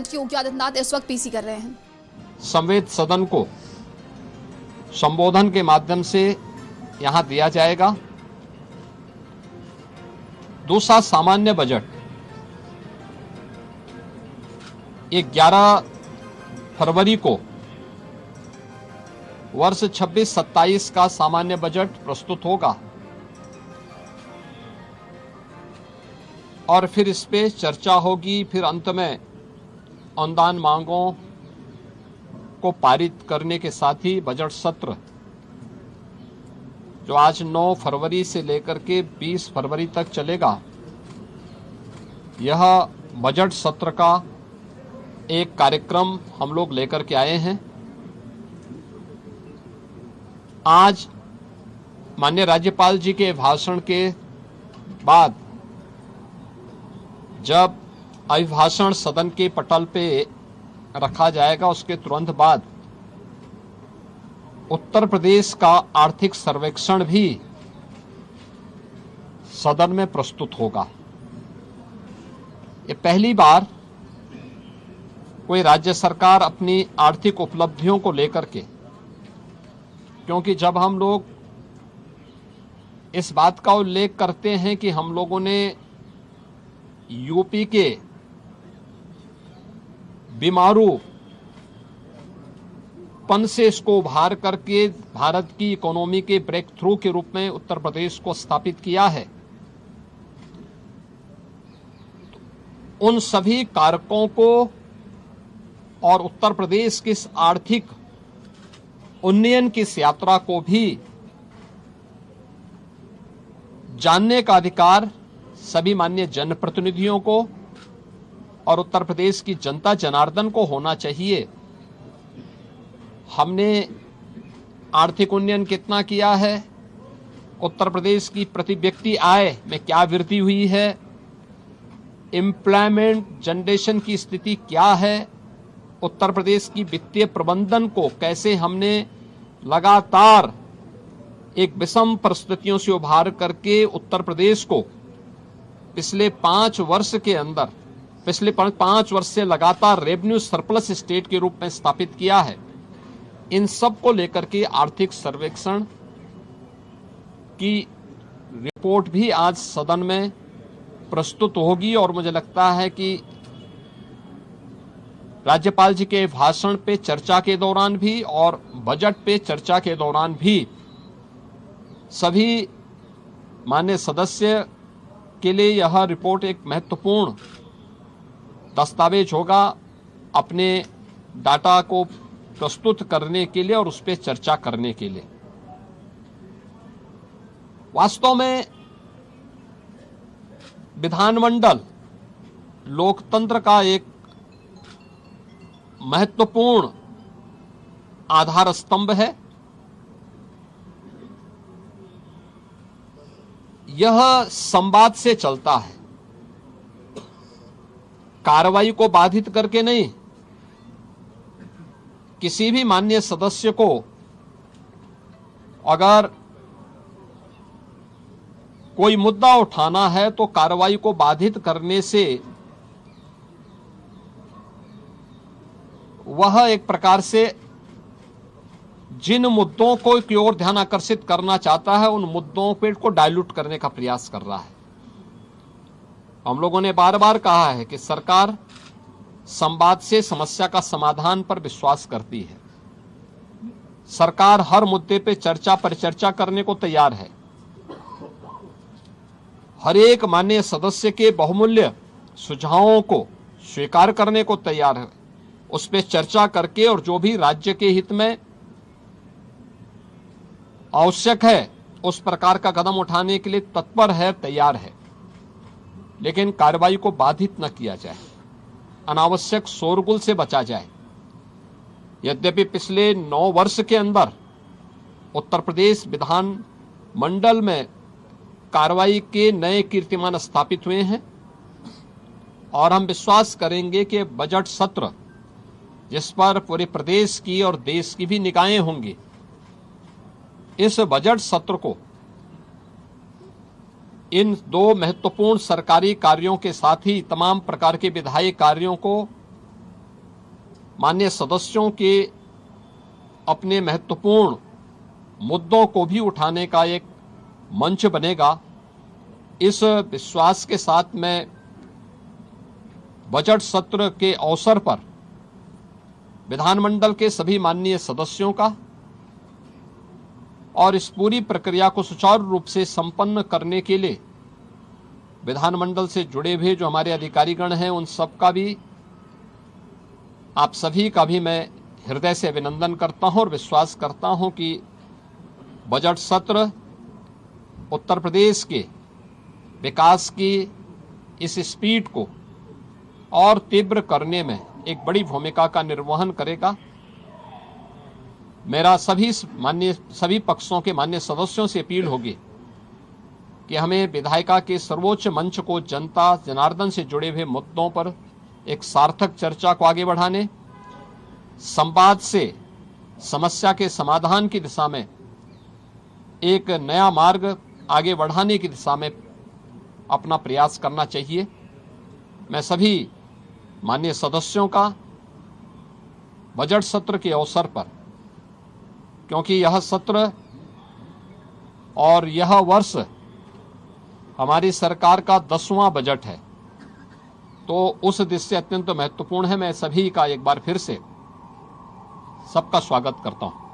मुख्यमंत्री योगी आदित्यनाथ इस वक्त पीसी कर रहे हैं। संवेद सदन को संबोधन के माध्यम से यहां दिया जाएगा। दूसरा सामान्य बजट ये 11 फरवरी को वर्ष 26-27 का सामान्य बजट प्रस्तुत होगा और फिर इस पे चर्चा होगी। फिर अंत में अनुदान मांगों को पारित करने के साथ ही बजट सत्र जो आज 9 फरवरी से लेकर के 20 फरवरी तक चलेगा, यह बजट सत्र का एक कार्यक्रम हम लोग लेकर के आए हैं। आज माननीय राज्यपाल जी के भाषण के बाद जब अभिभाषण सदन के पटल पे रखा जाएगा, उसके तुरंत बाद उत्तर प्रदेश का आर्थिक सर्वेक्षण भी सदन में प्रस्तुत होगा। ये पहली बार कोई राज्य सरकार अपनी आर्थिक उपलब्धियों को लेकर के, क्योंकि जब हम लोग इस बात का उल्लेख करते हैं कि हम लोगों ने यूपी के बीमारू पन से इसको उभार करके भारत की इकोनॉमी के ब्रेक थ्रू के रूप में उत्तर प्रदेश को स्थापित किया है, उन सभी कारकों को और उत्तर प्रदेश की इस आर्थिक उन्नयन की इस यात्रा को भी जानने का अधिकार सभी माननीय जनप्रतिनिधियों को और उत्तर प्रदेश की जनता जनार्दन को होना चाहिए। हमने आर्थिक उन्नयन कितना किया है, उत्तर प्रदेश की प्रति व्यक्ति आय में क्या वृद्धि हुई है, एम्प्लॉयमेंट जनरेशन की स्थिति क्या है, उत्तर प्रदेश की वित्तीय प्रबंधन को कैसे हमने लगातार एक विषम परिस्थितियों से उभार करके उत्तर प्रदेश को पिछले 5 वर्ष के अंदर, पिछले 5 वर्ष से लगातार रेवेन्यू सरप्लस स्टेट के रूप में स्थापित किया है। इन सब को लेकर के आर्थिक सर्वेक्षण की रिपोर्ट भी आज सदन में प्रस्तुत होगी और मुझे लगता है कि राज्यपाल जी के भाषण पे चर्चा के दौरान भी और बजट पे चर्चा के दौरान भी सभी माननीय सदस्य के लिए यह रिपोर्ट एक महत्वपूर्ण दस्तावेज होगा अपने डाटा को प्रस्तुत करने के लिए और उस पर चर्चा करने के लिए। वास्तव में विधानमंडल लोकतंत्र का एक महत्वपूर्ण आधार स्तंभ है। यह संवाद से चलता है, कार्रवाई को बाधित करके नहीं। किसी भी माननीय सदस्य को अगर कोई मुद्दा उठाना है तो कार्रवाई को बाधित करने से वह एक प्रकार से जिन मुद्दों को की ओर ध्यान आकर्षित करना चाहता है, उन मुद्दों पे को डाइल्यूट करने का प्रयास कर रहा है। हम लोगों ने बार बार कहा है कि सरकार संवाद से समस्या का समाधान पर विश्वास करती है। सरकार हर मुद्दे पे चर्चा परिचर्चा करने को तैयार है। हर एक माननीय सदस्य के बहुमूल्य सुझावों को स्वीकार करने को तैयार है, उस पर चर्चा करके और जो भी राज्य के हित में आवश्यक है उस प्रकार का कदम उठाने के लिए तत्पर है, तैयार है। लेकिन कार्रवाई को बाधित न किया जाए, अनावश्यक शोरगुल से बचा जाए। यद्यपि पिछले 9 वर्ष के अंदर उत्तर प्रदेश विधान मंडल में कार्रवाई के नए कीर्तिमान स्थापित हुए हैं और हम विश्वास करेंगे कि बजट सत्र जिस पर पूरे प्रदेश की और देश की भी निगाहें होंगी, इस बजट सत्र को इन 2 महत्वपूर्ण सरकारी कार्यों के साथ ही तमाम प्रकार के विधायी कार्यों को माननीय सदस्यों के अपने महत्वपूर्ण मुद्दों को भी उठाने का एक मंच बनेगा। इस विश्वास के साथ मैं बजट सत्र के अवसर पर विधानमंडल के सभी माननीय सदस्यों का और इस पूरी प्रक्रिया को सुचारू रूप से संपन्न करने के लिए विधानमंडल से जुड़े हुए जो हमारे अधिकारीगण हैं उन सब का भी, आप सभी का भी मैं हृदय से अभिनंदन करता हूं और विश्वास करता हूं कि बजट सत्र उत्तर प्रदेश के विकास की इस स्पीड को और तीव्र करने में एक बड़ी भूमिका का निर्वहन करेगा। मेरा सभी पक्षों के माननीय सदस्यों से अपील होगी कि हमें विधायिका के सर्वोच्च मंच को जनता जनार्दन से जुड़े हुए मुद्दों पर एक सार्थक चर्चा को आगे बढ़ाने, संवाद से समस्या के समाधान की दिशा में एक नया मार्ग आगे बढ़ाने की दिशा में अपना प्रयास करना चाहिए। मैं सभी माननीय सदस्यों का बजट सत्र के अवसर पर, क्योंकि यह सत्र और यह वर्ष हमारी सरकार का 10वां बजट है, तो उस दृष्टि से अत्यंत महत्वपूर्ण है। मैं सभी का एक बार फिर से सबका स्वागत करता हूं।